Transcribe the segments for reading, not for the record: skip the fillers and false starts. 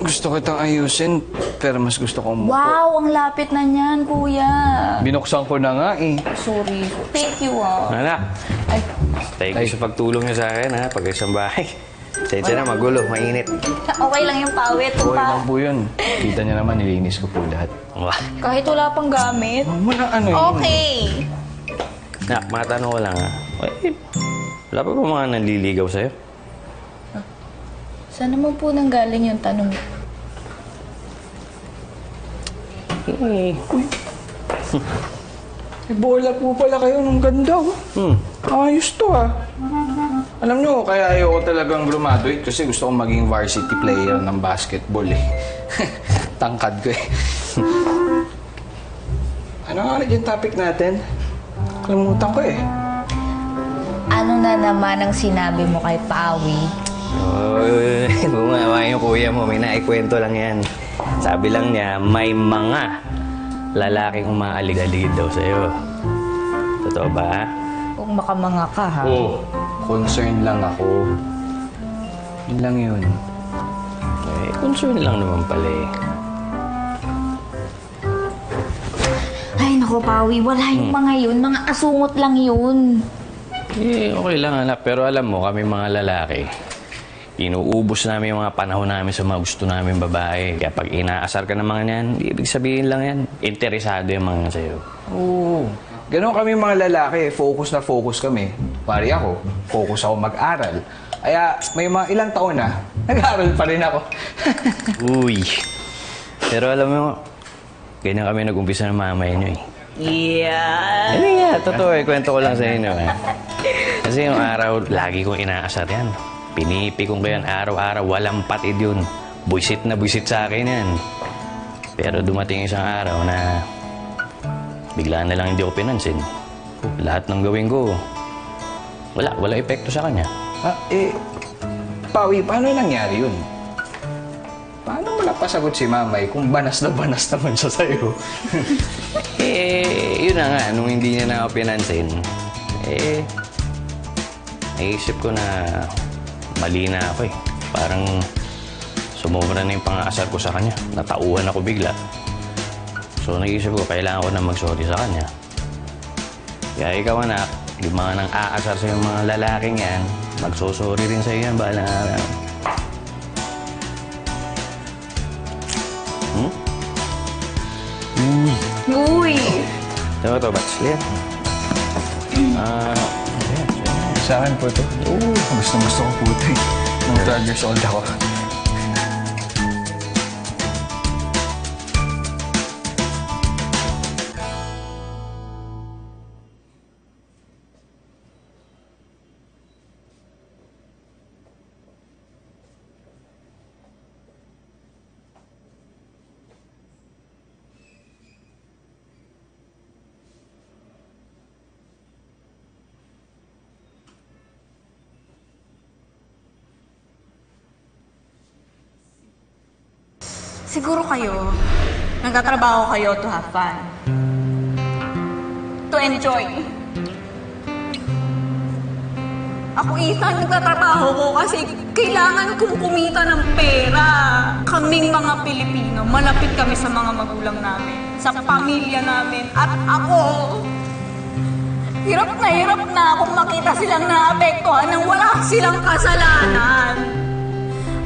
Gusto kitang ayusin, pero mas gusto kong Wow, ang lapit na niyan, kuya. Binuksan ko na nga eh. Sorry. Thank you, ah. Anak, Ay, thank you sa pagtulong niyo sa akin, ha? Pag isang bahay. Sensya na, magulo, mainit. okay lang yung pawit. Okay Pa. lang po yun. Kita niya naman, nilinis ko po lahat. Wah. Kahit wala pang gamit. Wala ano yun. Okay. Nak, matanong ko lang, ha? Wala pa ba mga nanliligaw sa'yo? Saan naman po nanggaling yung tanong? Bola po pala kayo ng ganda. Ayos to ah. Alam nyo, kaya ayoko talagang graduate kasi gusto kong maging varsity player ng basketball eh. Tangkad ko eh. Ano nga ulit yung topic natin? Kalimutan ko eh. Ano na naman ang sinabi mo kay Pawi? Bumawa yung kuya mo, may naikwento lang yan. Sabi lang niya, may mga lalaking umaalig-aligid daw sa'yo. Totoo ba, ha? Kung makamanga ka, ha? Oo. Concern lang ako. Yun lang yun. Eh, concern lang naman pala eh. Ay, naku, Pawi. Wala yung mga yun. Mga asungot lang yun. Eh, okay lang anak. Pero alam mo, kami mga lalaki, inuubos namin yung mga panahon namin sa mga gusto namin babae. Kaya pag inaasar ka ng mga yan, ibig sabihin lang yan, interesado yung mga sa'yo. Oo. Ganon kami mga lalaki. Focus na focus kami. Pari ako, focus ako mag-aral. Kaya may mga ilang taon na, nag-aaral pa rin ako. Uy. Pero alam mo, ganyan kami nag-umpisa ng mamay nyo eh. Yeah. Hindi nga, totoo eh. Kwento ko lang sa inyo eh. Kasi yung araw, lagi kong inaasar yan. Pinipikong ko yan araw-araw, walang patid yun. Buisit na buisit sa akin yan. Pero dumating isang araw na bigla na lang hindi ako pinansin. Lahat ng gawin ko, wala epekto sa kanya. Pawi, paano nangyari yun? Paano mo napasagot si mamay kung banas na banas naman siya sa'yo? Yun na nga, nung hindi niya na ako pinansin, naisip ko na mali na ako eh. Parang sumobra na yung pang-aasar ko sa kanya. Natauhan ako bigla. So naisip ko, kailangan ko na mag-sorry sa kanya. Kaya ikaw anak, yung mga nang aasar sa yung mga lalaking yan, magsosorry rin sa iyo yan, bahala nga lang. Uy! Diba ito, Bats? Lian. Sa akin po ito. Oo, gusto ko po ito eh. Nung 12 years old ako. Siguro kayo, nagtatrabaho kayo to have fun. To enjoy. Ako, Ethan, nagtatrabaho ko kasi kailangan kong kumita ng pera. Kaming mga Pilipino, malapit kami sa mga magulang namin, sa pamilya namin, at ako. Hirap na akong makita silang naapektuhan nang wala silang kasalanan.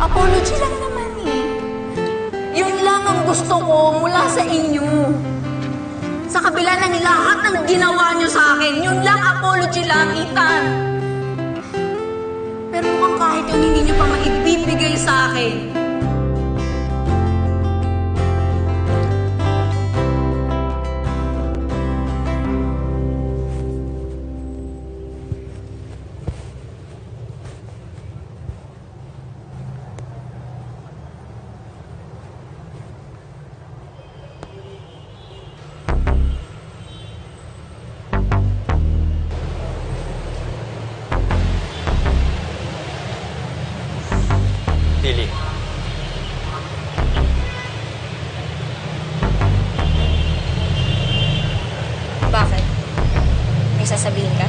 Apology lang naman eh. Yun lang ang gusto ko mula sa inyo. Sa kabila ng lahat ng ginawa nyo sa akin, yun lang, apology lang, Ethan. Pero mukhang kahit yun hindi nyo pa maibibigay sa akin. Lily. Bakit? May sasabihin ka?